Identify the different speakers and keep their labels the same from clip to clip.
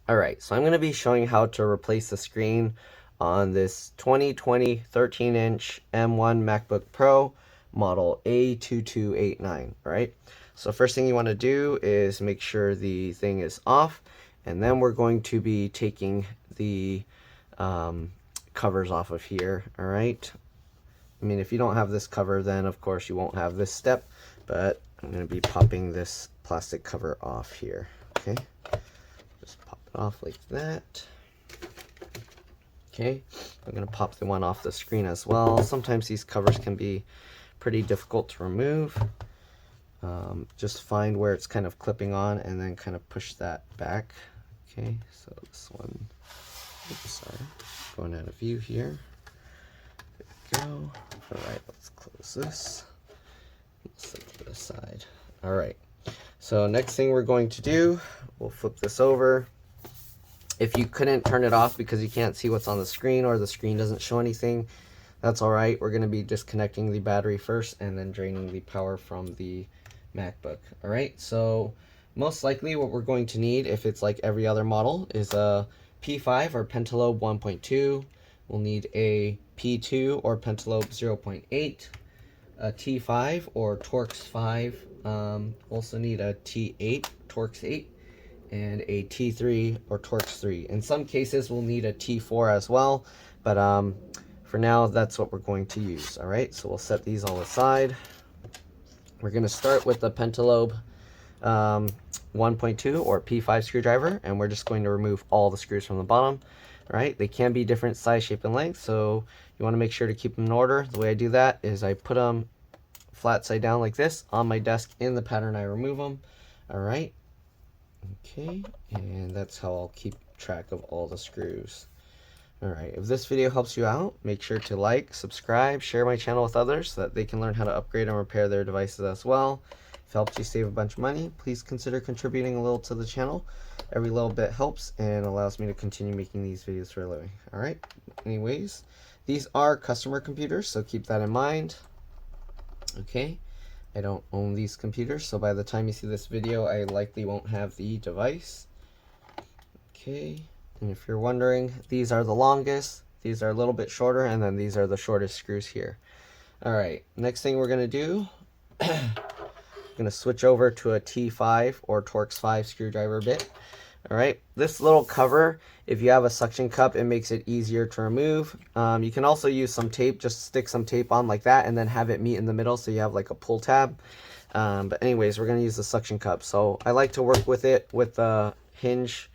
Speaker 1: Alright, so I'm going to be showing how to replace the screen on this 2020 13-inch M1 MacBook Pro model A2289. Alright, so first thing you want to do is make sure the thing is off, and then we're going to be taking the covers off of here. Alright, I mean, if you don't have this cover, then of course you won't have this step, but I'm going to be popping this plastic cover off here. Okay, just pop it off like that. Okay, I'm going to pop the one off the screen as well. Sometimes these covers can be pretty difficult to remove. Just find where it's kind of clipping on and then kind of push that back. Okay, so this one, oops, sorry, going out of view here. There we go. Alright, let's close this. Let's set it aside. Alright, so next thing we're going to do, we'll flip this over. If you couldn't turn it off because you can't see what's on the screen or the screen doesn't show anything, that's alright. We're going to be disconnecting the battery first and then draining the power from the MacBook. Alright, so most likely what we're going to need, if it's like every other model, is a P5 or Pentalobe 1.2. We'll need a P2 or Pentalobe 0.8, a T5 or Torx 5. Also need a T8, Torx 8, and a T3 or Torx 3. In some cases, we'll need a T4 as well, but for now, that's what we're going to use. All right, so we'll set these all aside. We're going to start with the Pentalobe 1.2 or P5 screwdriver, and we're just going to remove all the screws from the bottom. All right, they can be different size, shape, and length, so you want to make sure to keep them in order. The way I do that is I put them flat side down like this on my desk in the pattern I remove them. All right, okay, and that's how I'll keep track of all the screws. All right, if this video helps you out, make sure to like, subscribe, share my channel with others so that they can learn how to upgrade and repair their devices as well. If it helps you save a bunch of money, please consider contributing a little to the channel. Every little bit helps and allows me to continue making these videos for a living. All right, anyways, these are customer computers, so keep that in mind. Okay, I don't own these computers, so by the time you see this video, I likely won't have the device. Okay, and if you're wondering, these are the longest, these are a little bit shorter, and then these are the shortest screws here. All right, next thing we're going to do, I'm going to switch over to a T5 or Torx 5 screwdriver bit. All right, this little cover, if you have a suction cup, it makes it easier to remove. You can also use some tape, just stick some tape on like that and then have it meet in the middle so you have like a pull tab. But anyways, we're going to use the suction cup. So I like to work with it with the hinge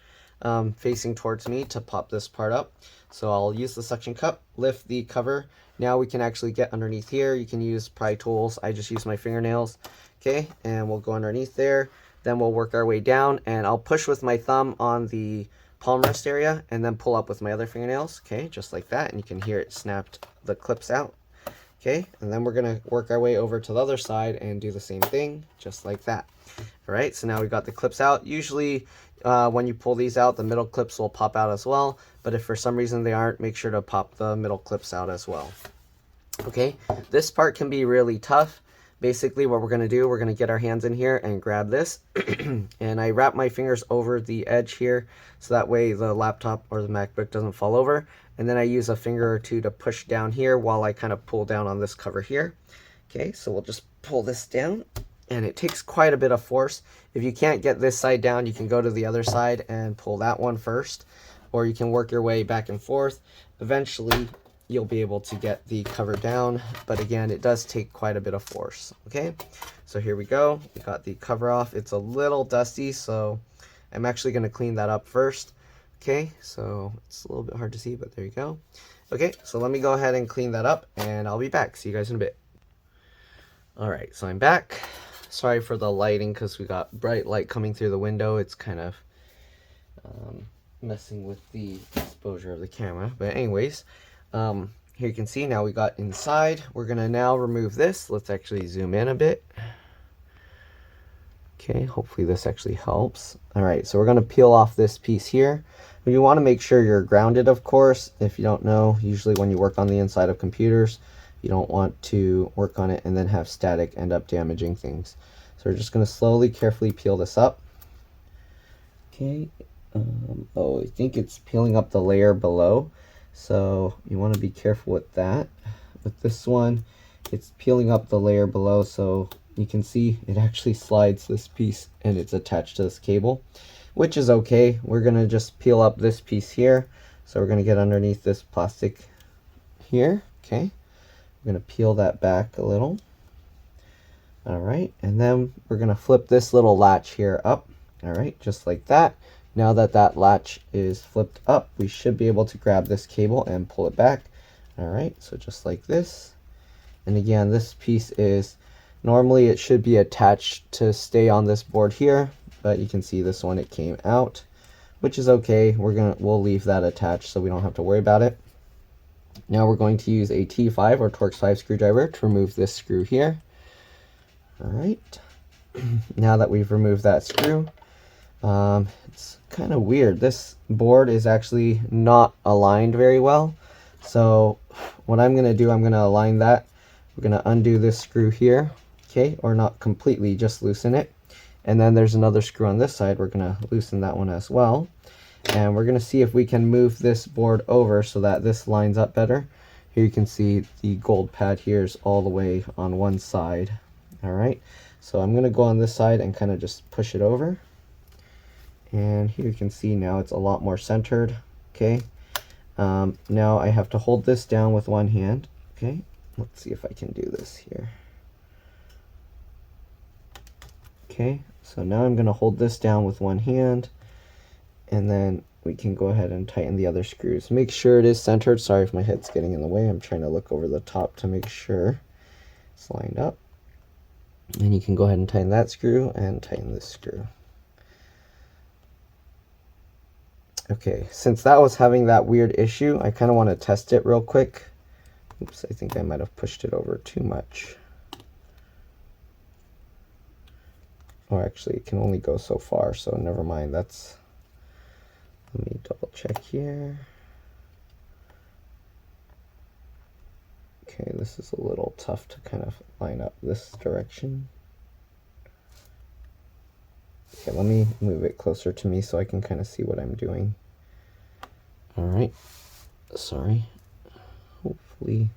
Speaker 1: facing towards me to pop this part up. So I'll use the suction cup, lift the cover. Now we can actually get underneath here. You can use pry tools. I just use my fingernails. Okay, and we'll go underneath there. Then we'll work our way down, and I'll push with my thumb on the palm rest area and then pull up with my other fingernails. Okay, just like that, and you can hear it snapped the clips out. Okay, and then we're gonna work our way over to the other side and do the same thing, just like that. All right, so now we got the clips out. Usually when you pull these out, the middle clips will pop out as well, but if for some reason they aren't, make sure to pop the middle clips out as well. Okay, this part can be really tough. Basically what we're going to do, we're going to get our hands in here and grab this and I wrap my fingers over the edge here so that way the laptop or the MacBook doesn't fall over, and then I use a finger or two to push down here while I kind of pull down on this cover here. Okay, so we'll just pull this down, and it takes quite a bit of force. If you can't get this side down, you can go to the other side and pull that one first, or you can work your way back and forth. Eventually you'll be able to get the cover down, but again, it does take quite a bit of force. Okay, so here we go. We got the cover off. It's a little dusty, so I'm actually going to clean that up first. Okay, so it's a little bit hard to see, but there you go. Okay, so let me go ahead and clean that up, and I'll be back. See you guys in a bit. All right, so I'm back. Sorry for the lighting because we got bright light coming through the window. It's kind of messing with the exposure of the camera, but anyways, here you can see now we got inside. We're gonna now remove this. Let's actually zoom in a bit. Okay, hopefully this actually helps. All right, so we're gonna peel off this piece here. You want to make sure you're grounded, of course. If you don't know, usually when you work on the inside of computers, you don't want to work on it and then have static end up damaging things. So we're just gonna slowly, carefully peel this up. Okay, Oh, I think it's peeling up the layer below, so you want to be careful with that. With this one, it's peeling up the layer below, so you can see it actually slides this piece and it's attached to this cable, which is okay. We're gonna just peel up this piece here, so we're gonna get underneath this plastic here. Okay, we're gonna peel that back a little. All right, and then we're gonna flip this little latch here up. All right, just like that. Now that that latch is flipped up, we should be able to grab this cable and pull it back. All right, so just like this. And again, this piece is, normally it should be attached to stay on this board here, but you can see this one, it came out, which is okay. We'll leave that attached so we don't have to worry about it. Now we're going to use a T5 or Torx 5 screwdriver to remove this screw here. All right, now that we've removed that screw, it's kind of weird. This board is actually not aligned very well. So what I'm going to do, I'm going to align that. We're going to undo this screw here, okay, or not completely, just loosen it. And then there's another screw on this side. We're going to loosen that one as well. And we're going to see if we can move this board over so that this lines up better. Here you can see the gold pad here is all the way on one side. All right, so I'm going to go on this side and kind of just push it over. And here you can see now it's a lot more centered. Okay, now I have to hold this down with one hand. Okay, let's see if I can do this here. Okay, so now I'm going to hold this down with one hand, and then we can go ahead and tighten the other screws. Make sure it is centered. Sorry if my head's getting in the way. I'm trying to look over the top to make sure it's lined up. And you can go ahead and tighten that screw and tighten this screw. Okay, since that was having that weird issue, I kind of want to test it real quick. Oops, I think I might have pushed it over too much. Or actually, it can only go so far, so never mind. Let me double check here. Okay, this is a little tough to kind of line up this direction. Okay, let me move it closer to me so I can kind of see what I'm doing. All right, sorry. Hopefully.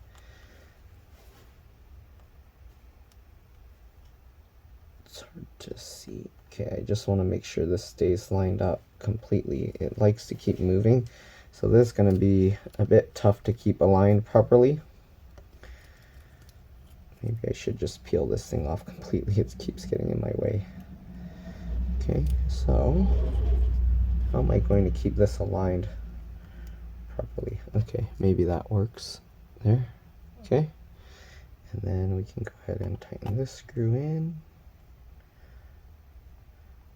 Speaker 1: It's hard to see. Okay, I just want to make sure this stays lined up completely. It likes to keep moving, so this is going to be a bit tough to keep aligned properly. Maybe I should just peel this thing off completely. It keeps getting in my way. Okay, so how am I going to keep this aligned properly? Okay, maybe that works there. Okay, and then we can go ahead and tighten this screw in.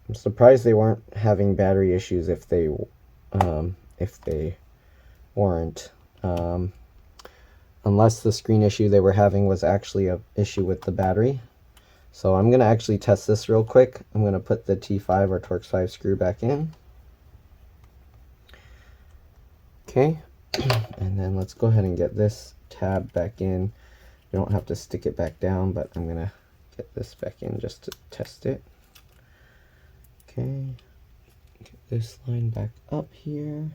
Speaker 1: I'm surprised they weren't having battery issues if they weren't. Unless the screen issue they were having was actually an issue with the battery. So I'm going to actually test this real quick. I'm going to put the T5 or Torx 5 screw back in. Okay, and then let's go ahead and get this tab back in. You don't have to stick it back down, but I'm going to get this back in just to test it. Okay, get this line back up here.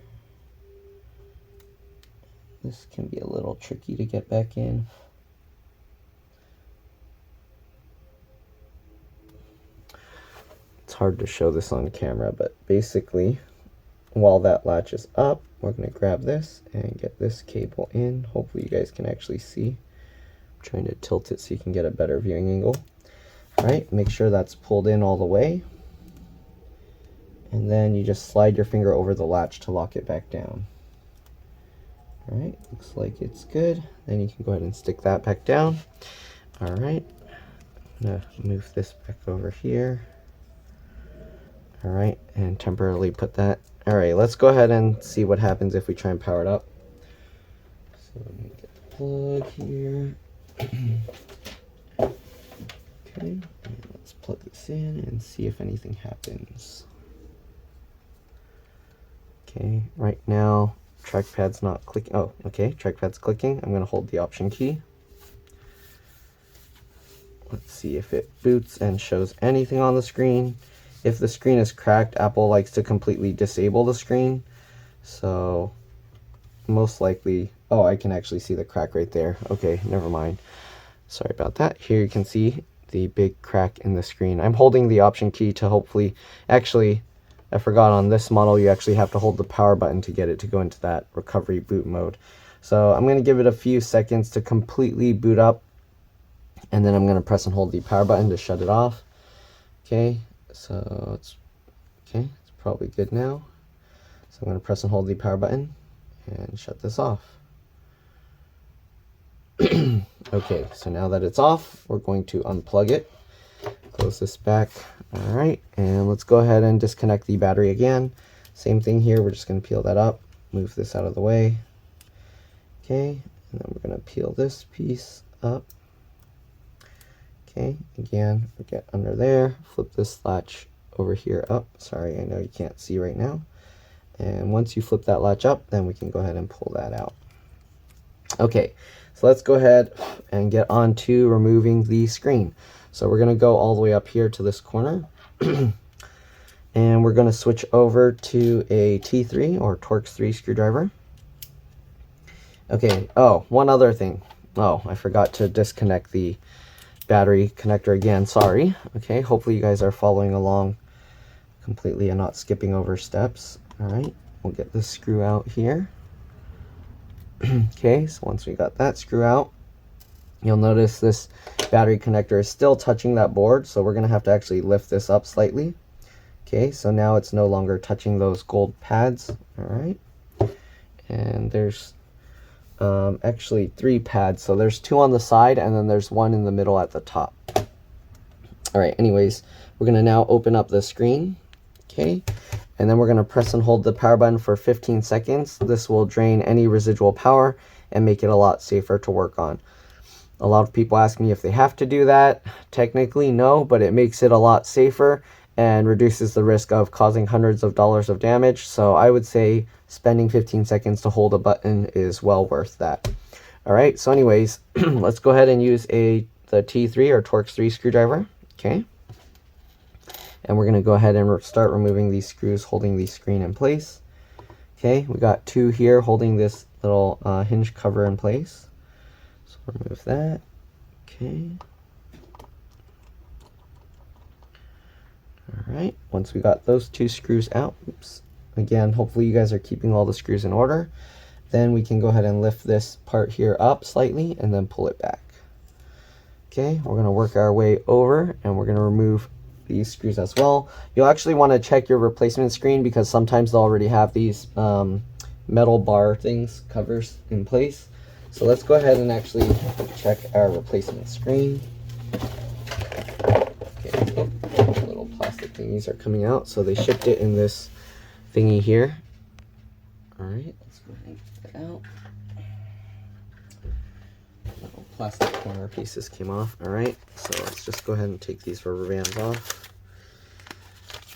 Speaker 1: This can be a little tricky to get back in. It's hard to show this on camera, but basically, while that latch is up, we're going to grab this and get this cable in. Hopefully you guys can actually see. I'm trying to tilt it so you can get a better viewing angle. All right, make sure that's pulled in all the way. And then you just slide your finger over the latch to lock it back down. All right, looks like it's good. Then you can go ahead and stick that back down. All right, I'm gonna move this back over here. All right, and temporarily put that. All right, let's go ahead and see what happens if we try and power it up. So let me get the plug here. Okay, and let's plug this in and see if anything happens. Okay, right now, trackpad's not clicking. Oh, okay, trackpad's clicking. I'm going to hold the option key. Let's see if it boots and shows anything on the screen. if the screen is cracked, Apple likes to completely disable the screen. So most likely, oh, I can actually see the crack right there. Okay, never mind. Sorry about that. Here you can see the big crack in the screen. I'm holding the option key to hopefully, actually, I forgot on this model, you actually have to hold the power button to get it to go into that recovery boot mode. So I'm going to give it a few seconds to completely boot up, and then I'm going to press and hold the power button to shut it off. Okay, so it's probably good now. So I'm going to press and hold the power button and shut this off. Okay, so now that it's off, we're going to unplug it, close this back. All right, and let's go ahead and disconnect the battery again. Same thing here, we're just going to peel that up, move this out of the way. Okay, and then we're going to peel this piece up. Okay, again, we get under there, flip this latch over here up. Sorry, I know you can't see right now. And once you flip that latch up, then we can go ahead and pull that out. Okay, so let's go ahead and get on to removing the screen. So we're going to go all the way up here to this corner. And we're going to switch over to a T3 or Torx 3 screwdriver. Okay, oh, one other thing. Oh, I forgot to disconnect the battery connector again. Sorry. Okay, hopefully you guys are following along completely and not skipping over steps. All right, we'll get this screw out here. Okay, so once we got that screw out, you'll notice this battery connector is still touching that board, so we're going to have to actually lift this up slightly. Okay, so now it's no longer touching those gold pads. All right, and there's actually 3 pads, so there's 2 on the side and then there's 1 in the middle at the top. All right, anyways, we're going to now open up the screen. Okay, and then we're going to press and hold the power button for 15 seconds. This will drain any residual power and make it a lot safer to work on. A lot of people ask me if they have to do that. Technically, no, but it makes it a lot safer and reduces the risk of causing hundreds of dollars of damage. So I would say spending 15 seconds to hold a button is well worth that. All right, so anyways, let's go ahead and use the T3 or Torx 3 screwdriver. Okay. And we're going to go ahead and start removing these screws holding the screen in place. Okay, we got 2 here holding this little hinge cover in place. So remove that. Okay. All right, once we got those 2 screws out, oops, again, hopefully you guys are keeping all the screws in order. Then we can go ahead and lift this part here up slightly and then pull it back. Okay, we're going to work our way over and we're going to remove these screws as well. You'll actually want to check your replacement screen because sometimes they'll already have these metal bar things, covers in place. So let's go ahead and actually check our replacement screen. Okay, little plastic thingies are coming out, so they shipped it in this thingy here. All right, let's go ahead and get that out. Little plastic corner pieces came off. All right, so let's just go ahead and take these rubber bands off.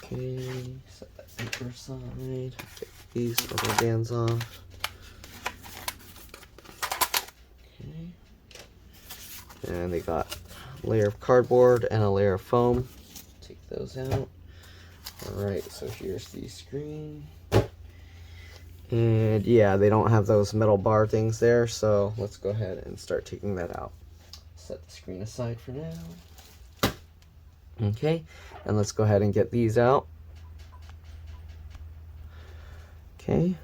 Speaker 1: Okay, set that paper aside. Take these rubber bands off. Okay, and they got a layer of cardboard and a layer of foam. Take those out. All right, so here's the screen. And yeah, they don't have those metal bar things there, so let's go ahead and start taking that out. Set the screen aside for now. Okay, and let's go ahead and get these out. Okay.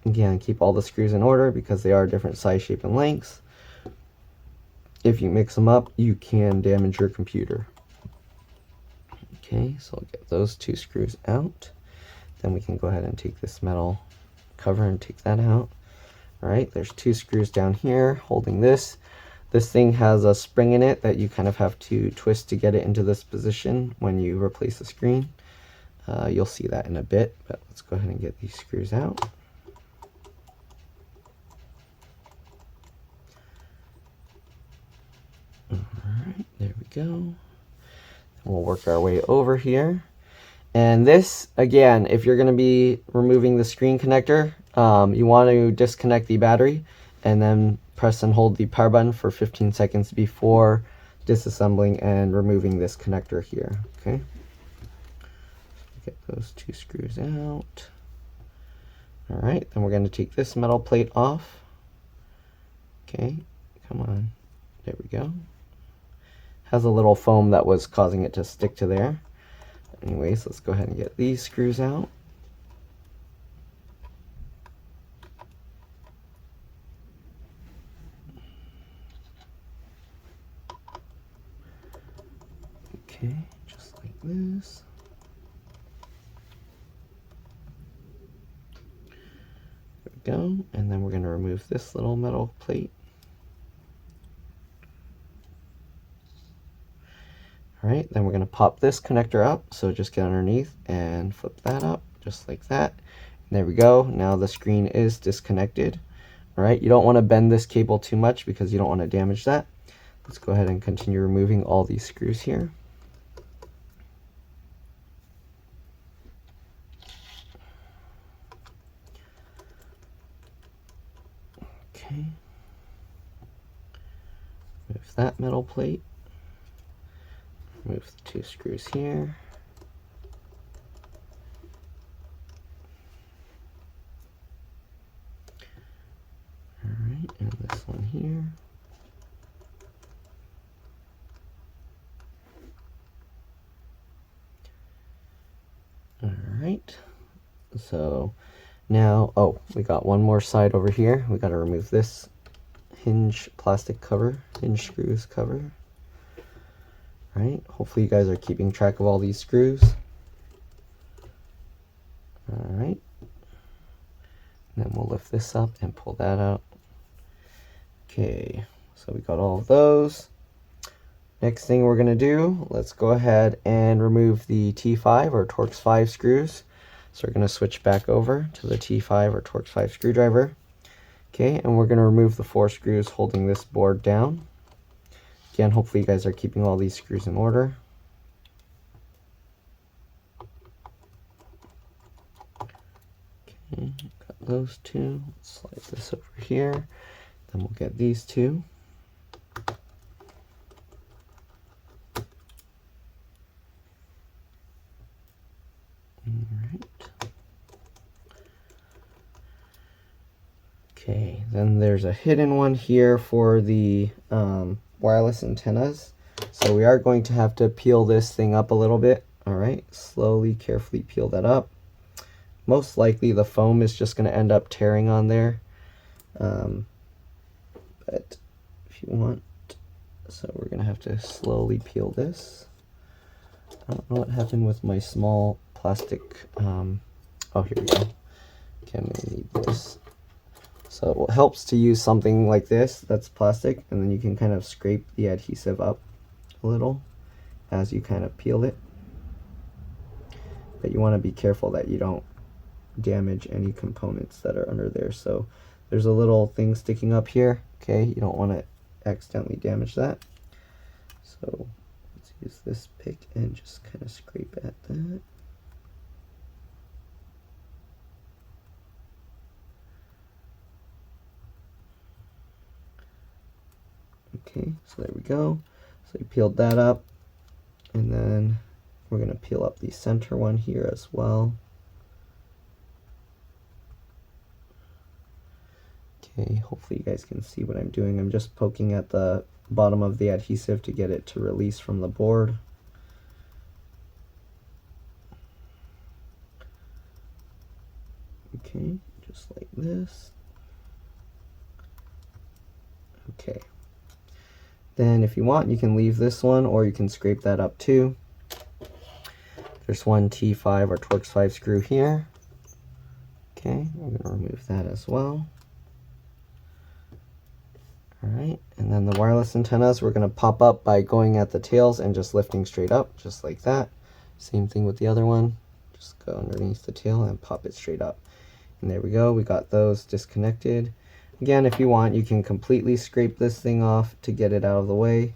Speaker 1: Again, keep all the screws in order because they are different size, shape, and lengths. If you mix them up, you can damage your computer. Okay, so I'll get those 2 screws out. Then we can go ahead and take this metal cover and take that out. All right, there's 2 screws down here holding this. This thing has a spring in it that you kind of have to twist to get it into this position when you replace the screen. You'll see that in a bit, but let's go ahead and get these screws out. All right, there we go. We'll work our way over here. And this, again, if you're going to be removing the screen connector, you want to disconnect the battery and then press and hold the power button for 15 seconds before disassembling and removing this connector here. Okay. get those 2 screws out. All right, then we're going to take this metal plate off. Okay, come on. There we go. Has a little foam that was causing it to stick to there. Anyways, let's go ahead and get these screws out. Okay, just like this. There we go. And then we're going to remove this little metal plate. All right, then we're going to pop this connector up. So just get underneath and flip that up just like that. And there we go. Now the screen is disconnected. All right, you don't want to bend this cable too much because you don't want to damage that. Let's go ahead and continue removing all these screws here. Okay. Remove that metal plate. Remove the 2 screws here. All right, and this one here. All right, so now, oh, we got one more side over here. We got to remove this hinge plastic cover, hinge screws cover. All right, hopefully you guys are keeping track of all these screws. All right, and then we'll lift this up and pull that out. Okay, so we got all of those. Next thing we're gonna do, let's go ahead and remove the T5 or Torx 5 screws. So we're gonna switch back over to the T5 or Torx 5 screwdriver. Okay, and we're gonna remove the 4 screws holding this board down. Again, hopefully you guys are keeping all these screws in order. Okay, got those 2. Let's slide this over here. Then we'll get these 2. Alright. Okay, then there's a hidden one here for the wireless antennas. So we are going to have to peel this thing up a little bit. Alright, slowly, carefully peel that up. Most likely the foam is just going to end up tearing on there. But if you want, so we're going to have to slowly peel this. I don't know what happened with my small plastic, oh, here we go. Okay, I'm going to need this. So it helps to use something like this that's plastic, and then you can kind of scrape the adhesive up a little as you kind of peel it. But you want to be careful that you don't damage any components that are under there. So there's a little thing sticking up here. Okay, you don't want to accidentally damage that. So let's use this pick and just kind of scrape at that. Okay, so there we go. So we peeled that up, and then we're going to peel up the center one here as well. Okay, hopefully you guys can see what I'm doing. I'm just poking at the bottom of the adhesive to get it to release from the board. Okay, just like this. Okay. Then if you want, you can leave this one, or you can scrape that up too. There's one T5 or Torx 5 screw here. Okay, I'm going to remove that as well. Alright, and then the wireless antennas we're going to pop up by going at the tails and just lifting straight up, just like that. Same thing with the other one. Just go underneath the tail and pop it straight up. And there we go, we got those disconnected. Again, if you want, you can completely scrape this thing off to get it out of the way,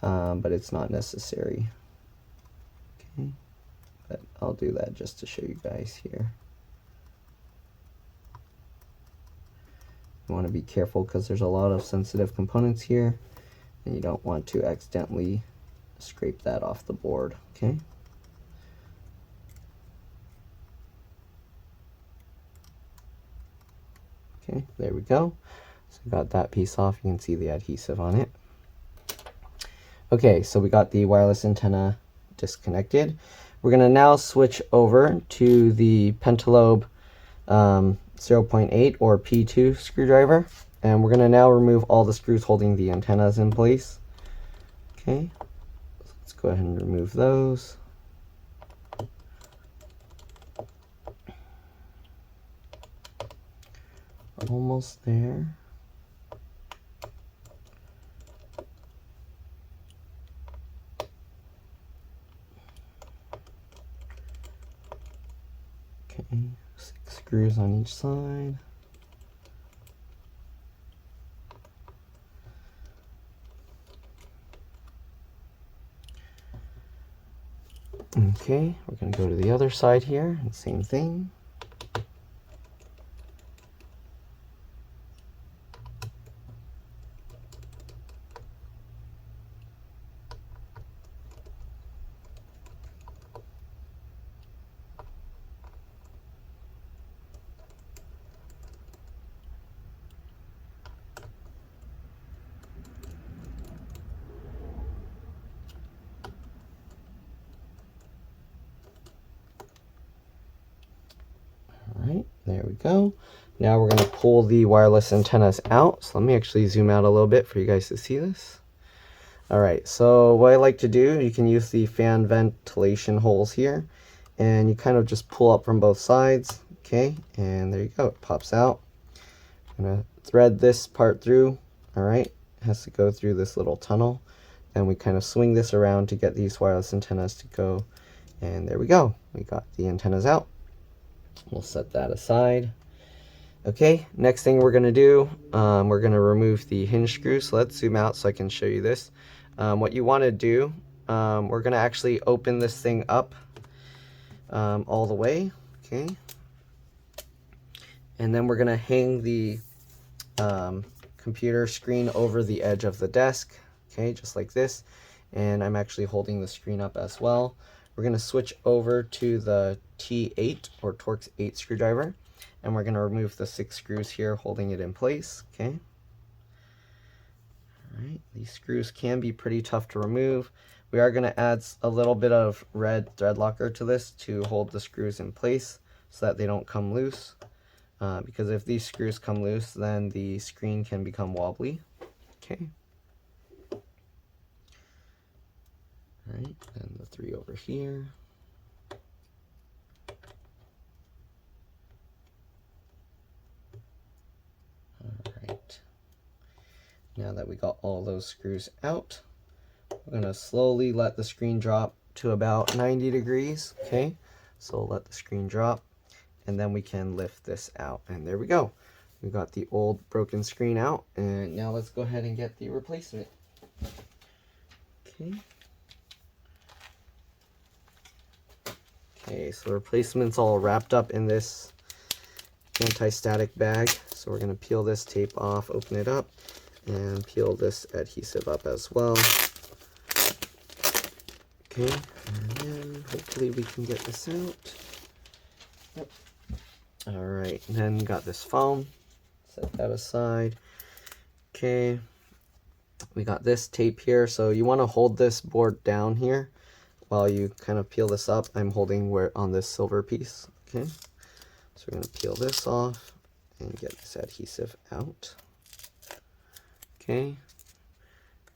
Speaker 1: but it's not necessary. Okay, but I'll do that just to show you guys here. You want to be careful because there's a lot of sensitive components here, and you don't want to accidentally scrape that off the board. Okay. Okay, there we go. So we got that piece off. You can see the adhesive on it. Okay, so we got the wireless antenna disconnected. We're going to now switch over to the Pentalobe 0.8 or P2 screwdriver, and we're going to now remove all the screws holding the antennas in place. Okay, so let's go ahead and remove those. Almost there. Okay, 6 screws on each side. Okay, we're going to go to the other side here, and same thing. Alright, there we go. Now we're going to pull the wireless antennas out. So let me actually zoom out a little bit for you guys to see this. Alright, so what I like to do, you can use the fan ventilation holes here, and you kind of just pull up from both sides. Okay, and there you go, it pops out. I'm going to thread this part through. Alright, it has to go through this little tunnel. And we kind of swing this around to get these wireless antennas to go. And there we go, we got the antennas out. We'll set that aside. Okay, next thing we're going to do, we're going to remove the hinge screw. So let's zoom out so I can show you this. What you want to do, we're going to actually open this thing up all the way. Okay, and then we're going to hang the computer screen over the edge of the desk. Okay, just like this. And I'm actually holding the screen up as well. We're going to switch over to the T8 or Torx 8 screwdriver, and we're going to remove the 6 screws here holding it in place. Okay. Alright, these screws can be pretty tough to remove. We are going to add a little bit of red thread locker to this to hold the screws in place so that they don't come loose. Because if these screws come loose, then the screen can become wobbly. Okay. Alright, and the 3 over here. Alright. Now that we got all those screws out, we're going to slowly let the screen drop to about 90 degrees. Okay, so let the screen drop, and then we can lift this out. And there we go. We got the old broken screen out, and now let's go ahead and get the replacement. Okay. Okay, so the replacement's all wrapped up in this anti-static bag. So we're going to peel this tape off, open it up, and peel this adhesive up as well. Okay, and then hopefully we can get this out. Yep. Alright, then got this foam. Set that aside. Okay, we got this tape here. So you want to hold this board down here while you kind of peel this up. I'm holding where on this silver piece. Okay, so we're going to peel this off and get this adhesive out. Okay,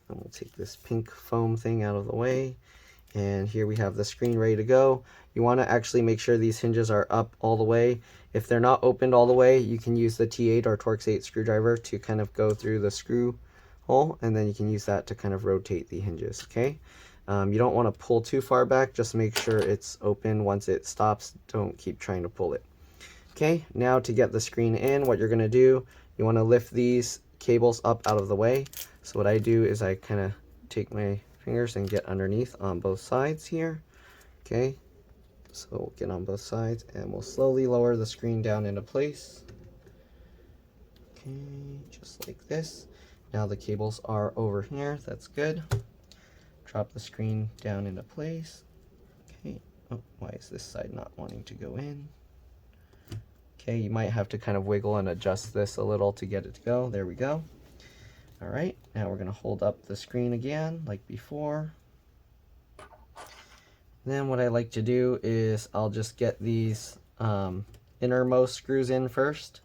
Speaker 1: and we'll take this pink foam thing out of the way. And here we have the screen ready to go. You want to actually make sure these hinges are up all the way. If they're not opened all the way, you can use the T8 or Torx 8 screwdriver to kind of go through the screw hole, and then you can use that to kind of rotate the hinges. Okay, you don't want to pull too far back, just make sure it's open. Once it stops, don't keep trying to pull it. Okay, now to get the screen in, what you're going to do, you want to lift these cables up out of the way. So what I do is I kind of take my fingers and get underneath on both sides here. Okay, so we'll get on both sides and we'll slowly lower the screen down into place. Okay, just like this. Now the cables are over here, that's good. Drop the screen down into place. Okay, oh, why is this side not wanting to go in? Okay, you might have to kind of wiggle and adjust this a little to get it to go. There we go. All right, now we're gonna hold up the screen again like before. Then what I like to do is I'll just get these innermost screws in first.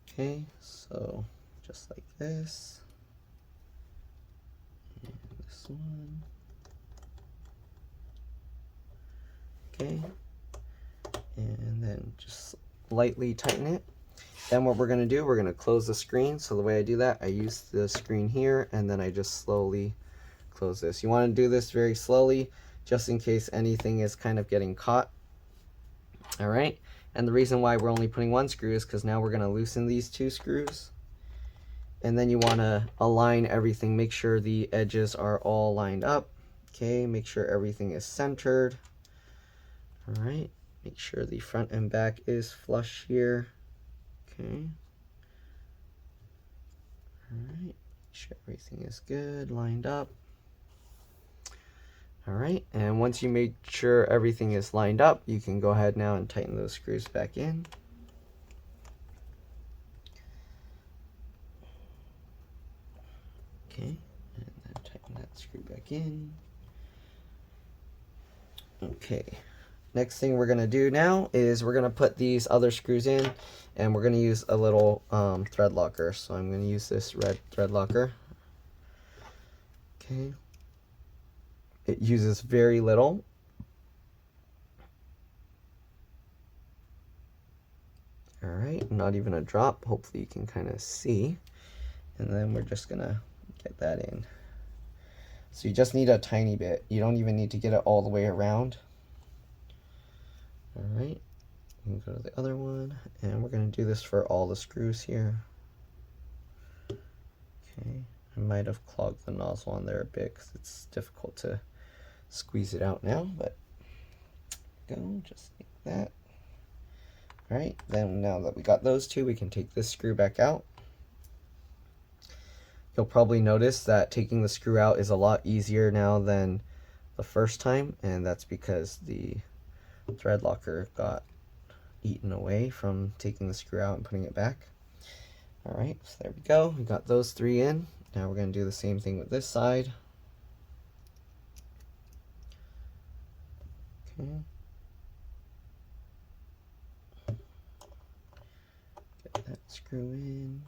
Speaker 1: Okay, so just like this. And this one. Okay, and then just lightly tighten it. Then what we're going to do, we're going to close the screen. So the way I do that, I use the screen here, and then I just slowly close this. You want to do this very slowly, just in case anything is kind of getting caught. All right, and the reason why we're only putting one screw is because now we're going to loosen these two screws. And then you want to align everything, make sure the edges are all lined up. Okay, make sure everything is centered. All right, make sure the front and back is flush here. Okay. All right, make sure everything is good, lined up. All right, and once you make sure everything is lined up, you can go ahead now and tighten those screws back in. Okay, and then tighten that screw back in. Okay, next thing we're gonna do now is we're gonna put these other screws in, and we're gonna use a little thread locker. So I'm gonna use this red thread locker. Okay, it uses very little. All right, not even a drop. Hopefully you can kind of see. And then we're just gonna get that in. So you just need a tiny bit. You don't even need to get it all the way around. All right, we can go to the other one, and we're gonna do this for all the screws here. Okay, I might have clogged the nozzle on there a bit because it's difficult to squeeze it out now, but go just like that. All right, then now that we got those two, we can take this screw back out. You'll probably notice that taking the screw out is a lot easier now than the first time, and that's because the thread locker got eaten away from taking the screw out and putting it back. All right, so there we go. We got those three in. Now we're going to do the same thing with this side. Okay. Get that screw in.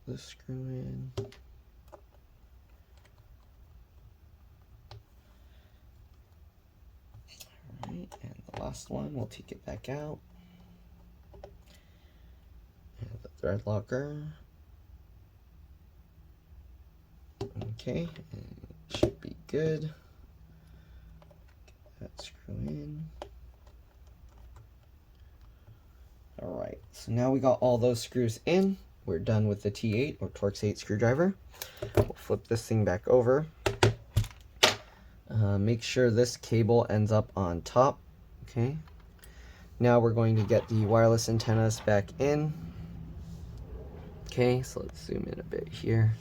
Speaker 1: The screw in. Alright, and the last one, we'll take it back out. And the thread locker. Okay, and it should be good. Get that screw in. Alright, so now we got all those screws in. We're done with the T8 or Torx 8 screwdriver. We'll flip this thing back over. Make sure this cable ends up on top. Okay. Now we're going to get the wireless antennas back in. Okay, so let's zoom in a bit here.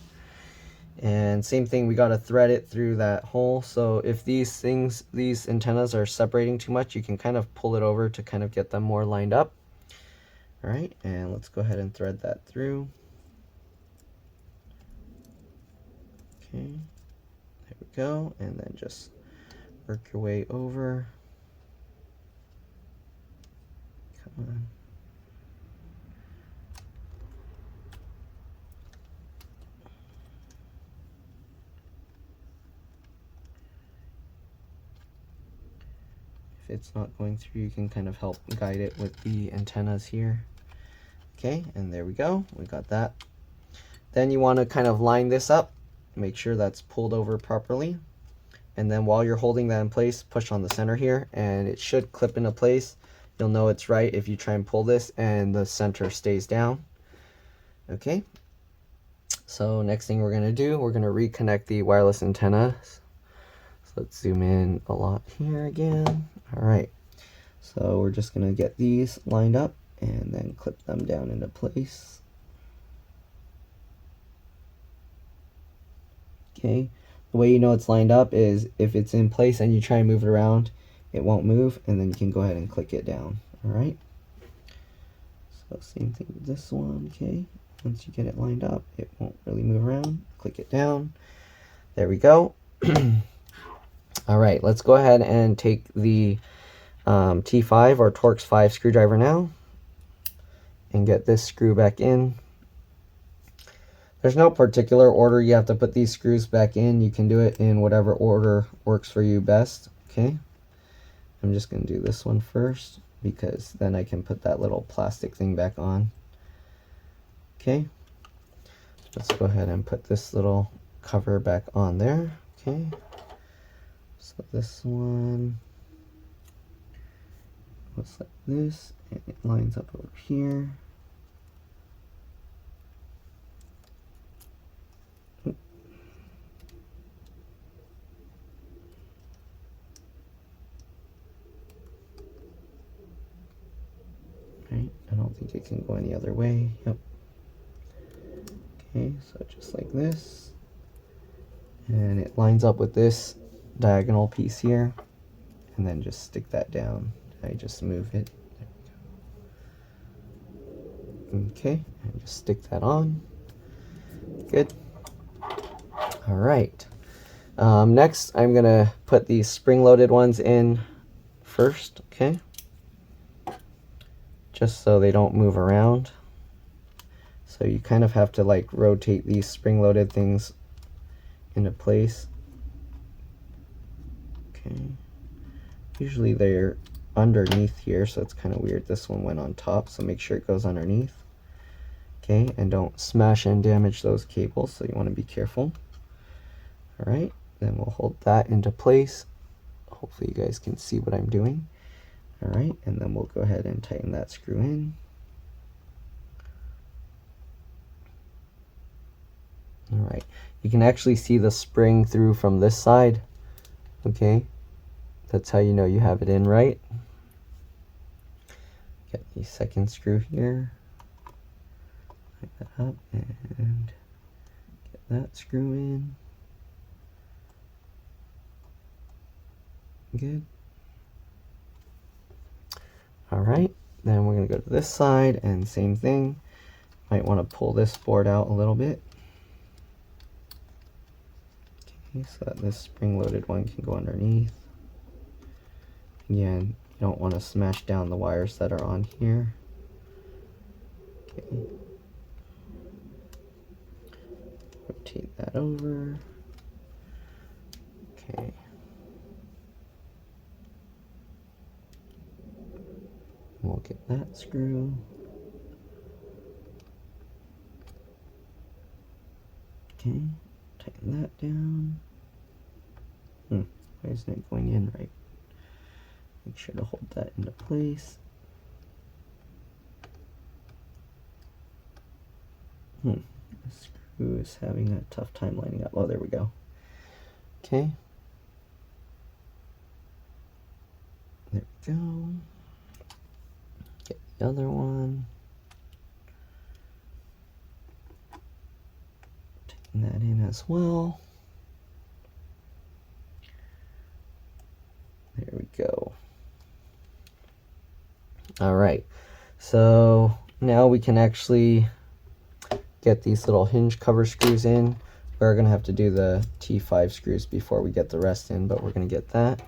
Speaker 1: And same thing, we got to thread it through that hole. So if these antennas are separating too much, you can kind of pull it over to kind of get them more lined up. All right, and let's go ahead and thread that through. Okay, there we go, and then just work your way over. Come on. If it's not going through, you can kind of help guide it with the antennas here. Okay, and there we go, we got that. Then you want to kind of line this up, make sure that's pulled over properly. And then while you're holding that in place, push on the center here, and it should clip into place. You'll know it's right if you try and pull this and the center stays down. Okay, so next thing we're going to do, we're going to reconnect the wireless antennas. So let's zoom in a lot here again. All right, so we're just going to get these lined up and then clip them down into place. Okay, the way you know it's lined up is if it's in place and you try and move it around, it won't move, and then you can go ahead and click it down. All right. So same thing with this one. Okay. Once you get it lined up, it won't really move around. Click it down. There we go. All right, let's go ahead and take the T5 or Torx 5 screwdriver now and get this screw back in. There's no particular order you have to put these screws back in. You can do it in whatever order works for you best. Okay, I'm just going to do this one first because then I can put that little plastic thing back on. Okay, let's go ahead and put this little cover back on there. Okay, so this one looks like this, and it lines up over here. Right, I don't think it can go any other way. Yep. Okay, so just like this, and it lines up with this diagonal piece here, and then just stick that down. I just move it. Okay, and just stick that on. Good. All right. Next, I'm gonna put these spring-loaded ones in first. Okay, just so they don't move around. So you kind of have to like rotate these spring-loaded things into place. Okay. Usually they're underneath here, so it's kind of weird. This one went on top, so make sure it goes underneath. Okay, and don't smash and damage those cables, so you want to be careful. All right, then we'll hold that into place. Hopefully you guys can see what I'm doing. All right, and then we'll go ahead and tighten that screw in. All right, you can actually see the spring through from this side. Okay, that's how you know you have it in right. Get the second screw here, tighten that up, and get that screw in. Good. All right, then we're gonna go to this side and same thing. Might want to pull this board out a little bit. Okay, so that this spring-loaded one can go underneath. Again, you don't want to smash down the wires that are on here. Okay. Rotate that over. Okay. We'll get that screw. Okay, tighten that down. Why isn't it going in right? Make sure to hold that into place. The screw is having a tough time lining up. Oh, there we go. Okay. There we go. Get the other one. Tighten that in as well. There we go. All right, so now we can actually get these little hinge cover screws in. We're gonna have to do the T5 screws before we get the rest in, but we're gonna get that.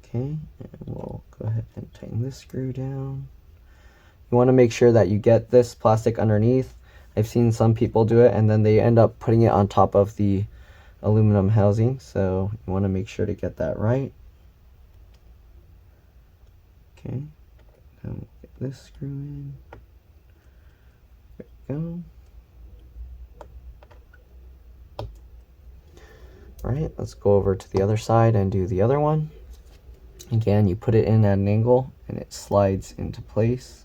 Speaker 1: Okay, and we'll go ahead and tighten this screw down. You wanna make sure that you get this plastic underneath. I've seen some people do it and then they end up putting it on top of the aluminum housing, so you wanna make sure to get that right. Okay, now we'll get this screw in. There we go. All right, let's go over to the other side and do the other one. Again, you put it in at an angle and it slides into place.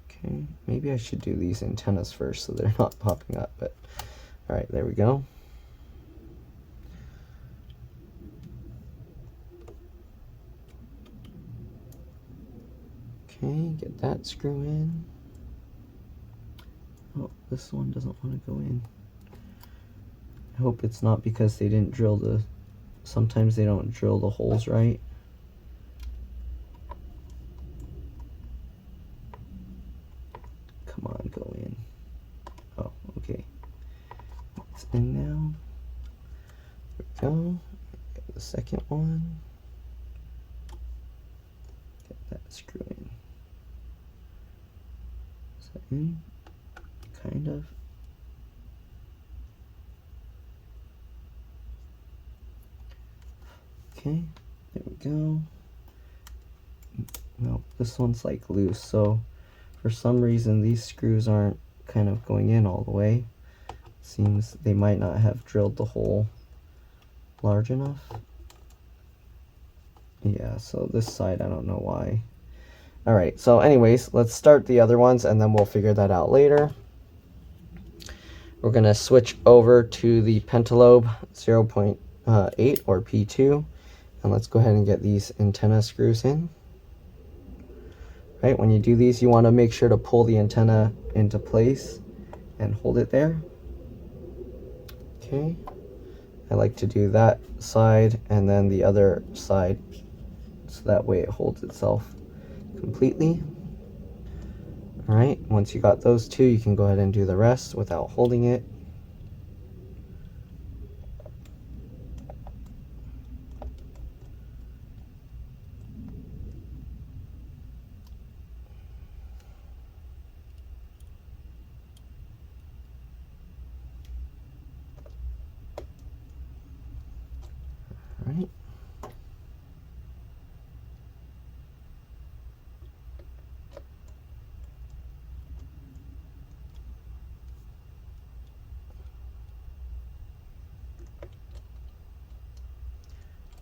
Speaker 1: Okay, maybe I should do these antennas first so they're not popping up, but all right, there we go. Okay, get that screw in. Oh, this one doesn't want to go in. hope it's not because they didn't drill the, sometimes they don't drill the holes right. Come on, go in. Oh, okay. It's in now. There we go. Get the second one. Get that screw in. Is that in? Kind of. Okay, there we go. Well, this one's like loose, so for some reason these screws aren't kind of going in all the way. Seems they might not have drilled the hole large enough. Yeah, so this side I don't know why. Alright, so anyways, let's start the other ones and then we'll figure that out later. We're going to switch over to the Pentalobe 0.8 or P2, and let's go ahead and get these antenna screws in. Right, when you do these, you want to make sure to pull the antenna into place and hold it there. Okay, I like to do that side and then the other side, so that way it holds itself completely. All right, once you got those two, you can go ahead and do the rest without holding it. All right.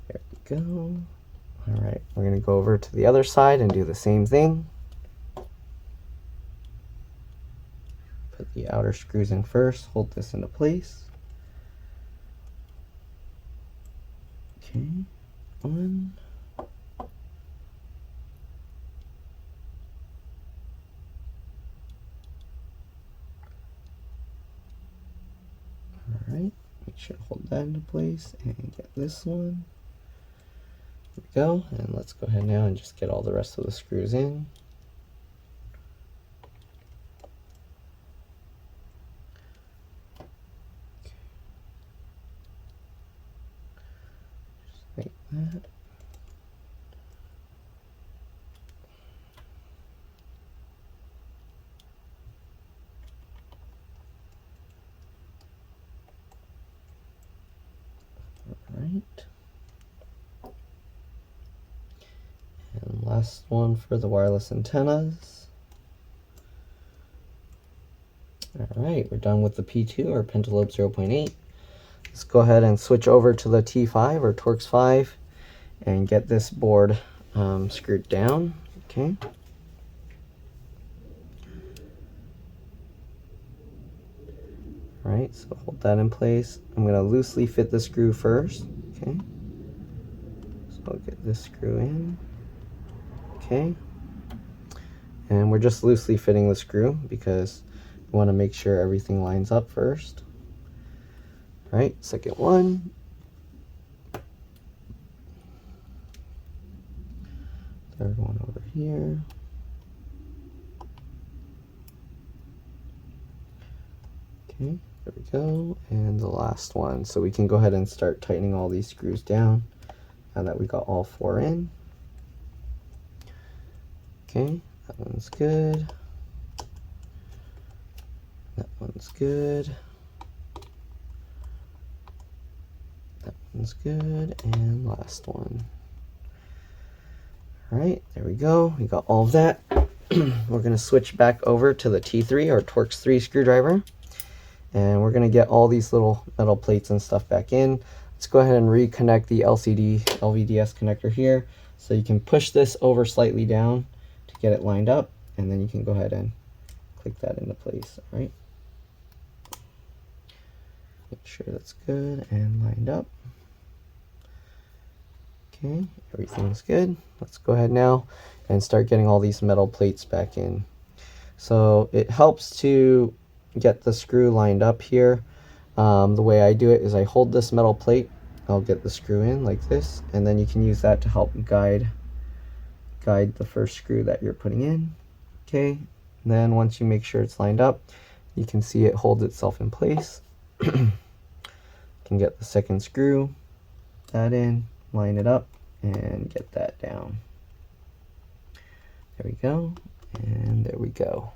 Speaker 1: There we go. All right, we're going to go over to the other side and do the same thing. Put the outer screws in first, hold this into place. Okay, one. All right, make sure to hold that into place and get this one. There we go, and let's go ahead now and just get all the rest of the screws in. Okay. Just like that. All right. And last one for the wireless antennas. Alright, we're done with the P2 or Pentalobe 0.8. Let's go ahead and switch over to the T5 or Torx 5 and get this board screwed down. Okay. Alright, so hold that in place. I'm going to loosely fit the screw first. Okay. So I'll get this screw in. Okay, and we're just loosely fitting the screw because we want to make sure everything lines up first. All right, second one. Third one over here. Okay, there we go, and the last one. So we can go ahead and start tightening all these screws down now that we got all four in. Okay, that one's good. That one's good. That one's good. And last one. All right, there we go. We got all of that. We're going to switch back over to the T3 or Torx 3 screwdriver. And we're going to get all these little metal plates and stuff back in. Let's go ahead and reconnect the LCD LVDS connector here. So you can push this over slightly down to get it lined up, and then you can go ahead and click that into place. All right, make sure that's good and lined up. Okay, everything's good. Let's go ahead now and start getting all these metal plates back in. So it helps to get the screw lined up here The way I do it is I hold this metal plate, I'll get the screw in like this, and then you can use that to help guide the first screw that you're putting in. Okay, and then once you make sure it's lined up, you can see it holds itself in place. You can get the second screw, that in, line it up, and get that down. There we go, and there we go.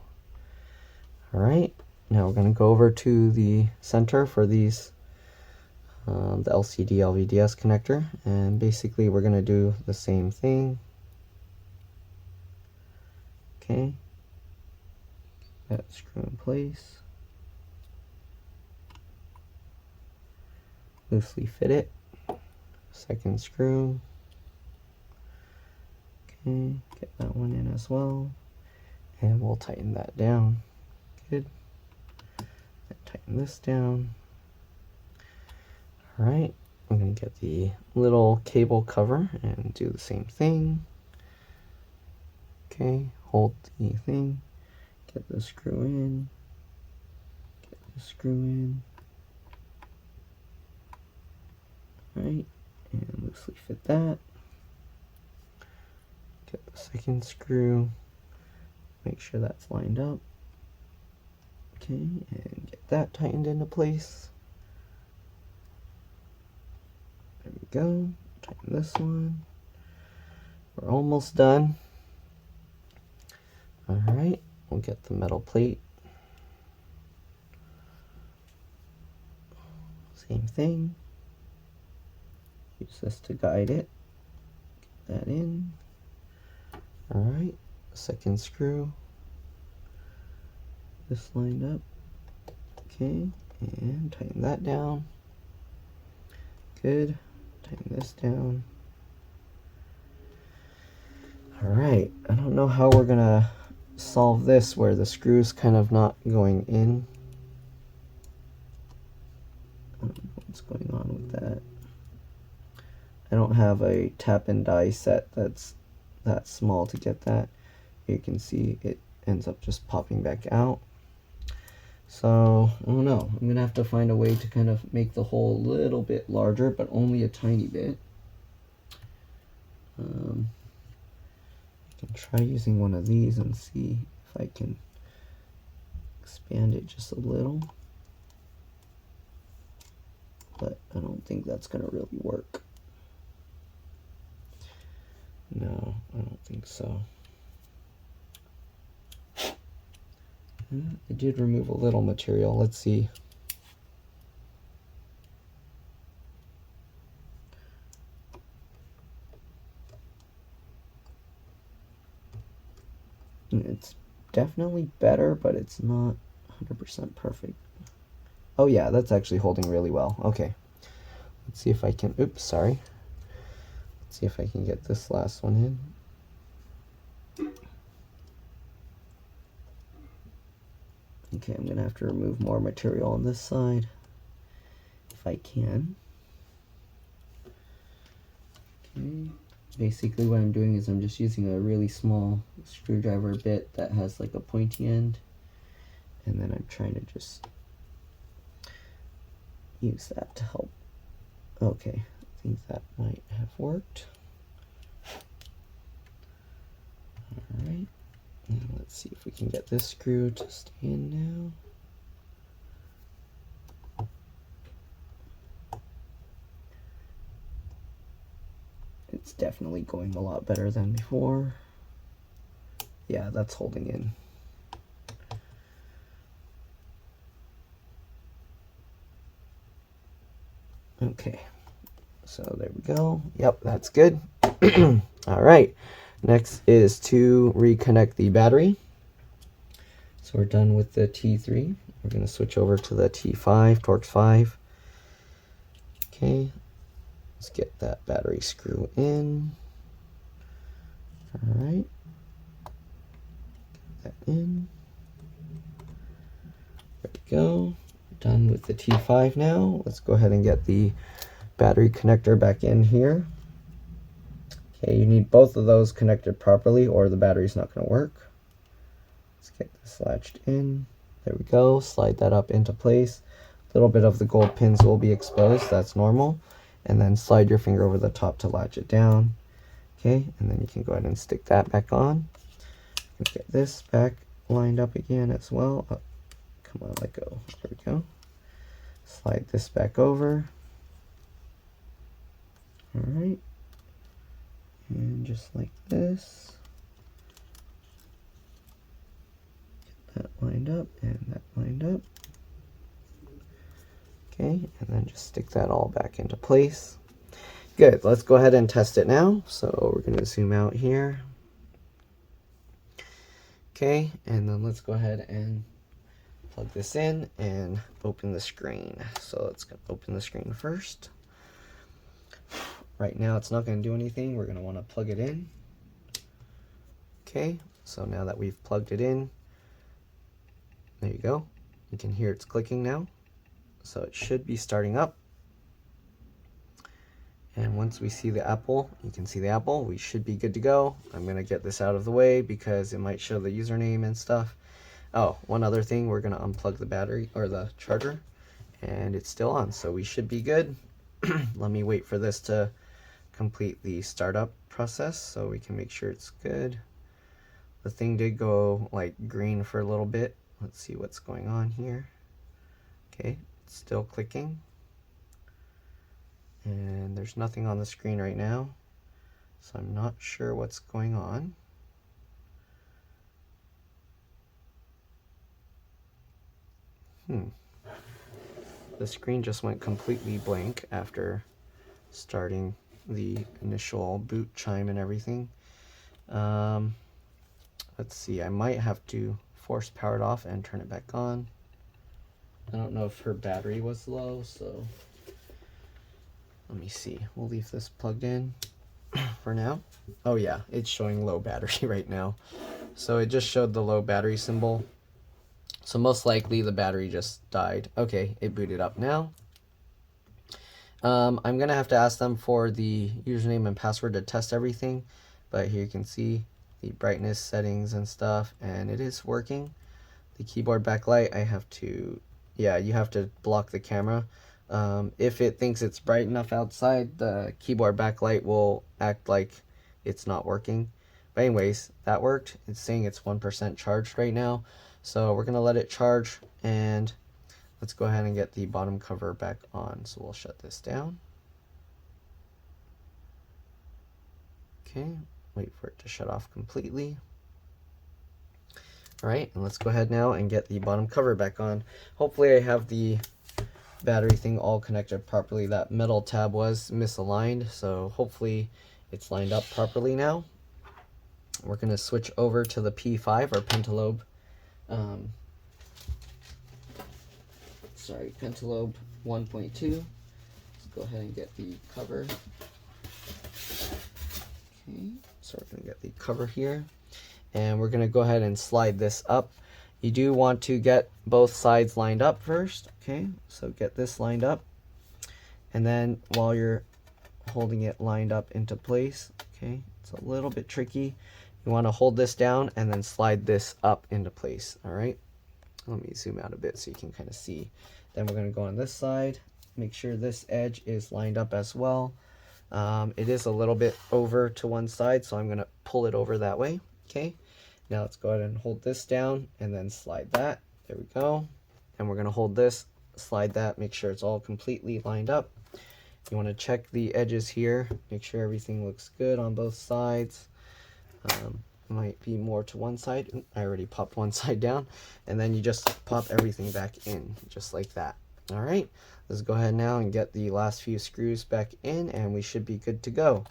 Speaker 1: All right, now we're going to go over to the center for these, the LCD LVDS connector, and basically we're going to do the same thing. Okay, that screw in place, loosely fit it, second screw, okay, get that one in as well, and we'll tighten that down. Good. And tighten this down. All right, I'm going to get the little cable cover and do the same thing. Okay, hold the thing, get the screw in, get the screw in. All right, and loosely fit that. Get the second screw, make sure that's lined up. Okay, and get that tightened into place. There we go. Tighten this one. We're almost done. Alright, we'll get the metal plate. Same thing. Use this to guide it. Get that in. Alright, second screw. This lined up. Okay, and tighten that down. Good. Tighten this down. Alright, I don't know how we're gonna solve this where the screw's kind of not going in. I don't know what's going on with that. I don't have a tap and die set that's that small to get that. You can see it ends up just popping back out. So, I don't know. I'm going to have to find a way to kind of make the hole a little bit larger, but only a tiny bit. I can try using one of these and see if I can expand it just a little. But I don't think that's going to really work. No, I don't think so. I did remove a little material. Let's see. It's definitely better, but it's not 100% perfect. Oh yeah, that's actually holding really well. Okay. Let's see if I can, oops, sorry. Let's see if I can get this last one in. Okay, I'm going to have to remove more material on this side, if I can. Okay, basically what I'm doing is I'm just using a really small screwdriver bit that has like a pointy end, and then I'm trying to just use that to help. Okay, I think that might have worked. Alright. Now let's see if we can get this screw to stay in now. It's definitely going a lot better than before. Yeah, that's holding in. Okay, so there we go. Yep, that's good. All right. Next is to reconnect the battery. So we're done with the T3. We're going to switch over to the T5, Torx 5. Okay, let's get that battery screw in. All right, get that in. There we go. Done with the T5 now. Let's go ahead and get the battery connector back in here. Okay, you need both of those connected properly or the battery's not going to work. Let's get this latched in. There we go. Slide that up into place. little bit of the gold pins will be exposed, that's normal. And then slide your finger over the top to latch it down. Okay, and then you can go ahead and stick that back on. Get this back lined up again as well. Oh, come on, let go. There we go. Slide this back over. Alright. And just like this. Get that lined up and that lined up. Okay, and then just stick that all back into place. Good, let's go ahead and test it now. So we're going to zoom out here. Okay, and then let's go ahead and plug this in and open the screen. So let's open the screen first. Right now it's not going to do anything. We're going to want to plug it in. Okay, so now that we've plugged it in, there you go. You can hear it's clicking now. So it should be starting up. And once we see the apple, you can see the apple, we should be good to go. I'm going to get this out of the way because it might show the username and stuff. Oh, one other thing, we're going to unplug the battery or the charger, and it's still on, so we should be good. Let me wait for this to complete the startup process so we can make sure it's good. The thing did go like green for a little bit. Let's see what's going on here. Okay, it's still clicking. And there's nothing on the screen right now, so I'm not sure what's going on. The screen just went completely blank after starting the initial boot chime and everything. Let's see, I might have to force power it off and turn it back on. I don't know if her battery was low, so let me see. We'll leave this plugged in for now. Oh yeah, it's showing low battery right now. So it just showed the low battery symbol. So most likely the battery just died. Okay, it booted up now. I'm going to have to ask them for the username and password to test everything. But here you can see the brightness settings and stuff, and it is working. The keyboard backlight, I have to, yeah, you have to block the camera. If it thinks it's bright enough outside, the keyboard backlight will act like it's not working. But anyways, that worked. It's saying it's 1% charged right now. So we're going to let it charge, and let's go ahead and get the bottom cover back on. So we'll shut this down. Okay, wait for it to shut off completely. All right, and let's go ahead now and get the bottom cover back on. Hopefully I have the battery thing all connected properly. That metal tab was misaligned, so hopefully it's lined up properly now. We're going to switch over to the P5 or pentalobe. Pentalobe 1.2. Let's go ahead and get the cover. Okay, so we're going to get the cover here, and we're going to go ahead and slide this up. You do want to get both sides lined up first. Okay, so get this lined up, and then while you're holding it lined up into place, okay, it's a little bit tricky. You want to hold this down and then slide this up into place. All right, let me zoom out a bit so you can kind of see. Then we're going to go on this side, make sure this edge is lined up as well. It is a little bit over to one side, so I'm going to pull it over that way. Okay, now let's go ahead and hold this down and then slide that. There we go. And we're going to hold this, slide that, make sure it's all completely lined up. You want to check the edges here, make sure everything looks good on both sides. Might be more to one side. I already popped one side down, and then you just pop everything back in just like that. All right, let's go ahead now and get the last few screws back in, and we should be good to go.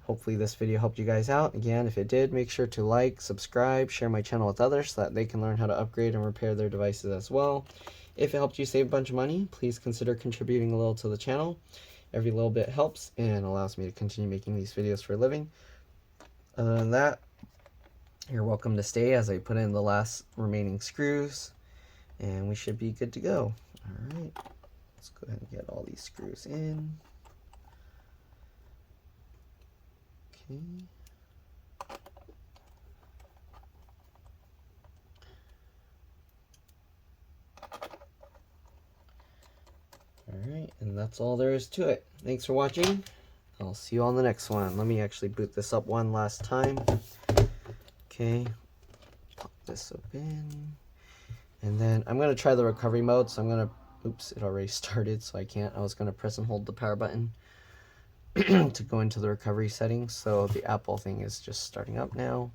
Speaker 1: Hopefully this video helped you guys out. Again, if it did, make sure to like, subscribe, share my channel with others so that they can learn how to upgrade and repair their devices as well. If it helped you save a bunch of money, please consider contributing a little to the channel. Every little bit helps and allows me to continue making these videos for a living. Other than that, you're welcome to stay as I put in the last remaining screws, and we should be good to go. All right, let's go ahead and get all these screws in. Okay. Alright, and that's all there is to it. Thanks for watching. I'll see you on the next one. Let me actually boot this up one last time. Okay, pop this open. And then I'm going to try the recovery mode. So I'm going to, oops, it already started, so I can't. I was going to press and hold the power button to go into the recovery settings. So the Apple thing is just starting up now.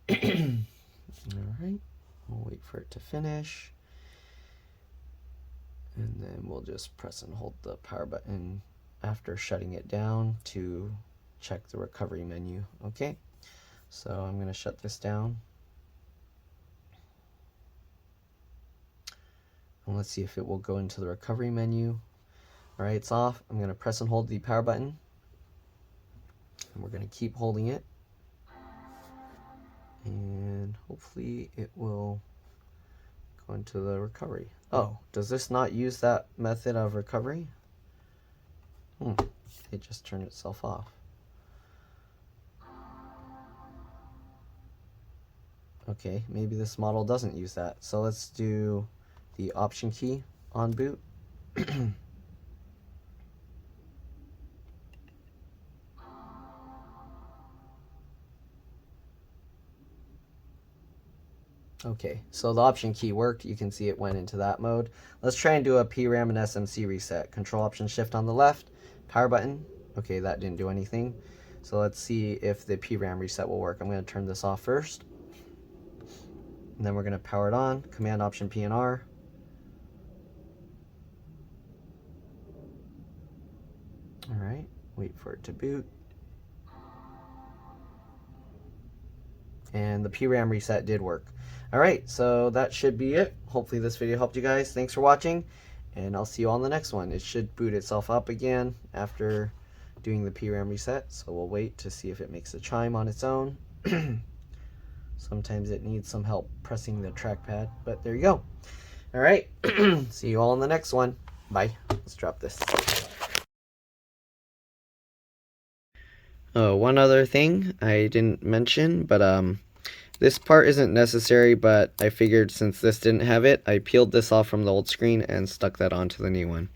Speaker 1: Alright, we'll wait for it to finish. And then we'll just press and hold the power button after shutting it down to check the recovery menu. Okay, so I'm going to shut this down. And let's see if it will go into the recovery menu. Alright, it's off. I'm going to press and hold the power button. And we're going to keep holding it. And hopefully it will go into the recovery. Oh, does this not use that method of recovery? It just turned itself off. Okay, maybe this model doesn't use that. So let's do the Option key on boot. Okay, so the Option key worked. You can see it went into that mode. Let's try and do a PRAM and SMC reset. Control Option Shift on the left, power button. Okay, that didn't do anything. So let's see if the PRAM reset will work. I'm going to turn this off first. And then we're going to power it on. Command Option P and R. Alright, wait for it to boot. And the PRAM reset did work. Alright, so that should be it. Hopefully this video helped you guys. Thanks for watching, and I'll see you on the next one. It should boot itself up again after doing the PRAM reset, so we'll wait to see if it makes a chime on its own. Sometimes it needs some help pressing the trackpad, but there you go. Alright, see you all in the next one. Bye. Let's drop this. Oh, one other thing I didn't mention, but this part isn't necessary, but I figured since this didn't have it, I peeled this off from the old screen and stuck that onto the new one.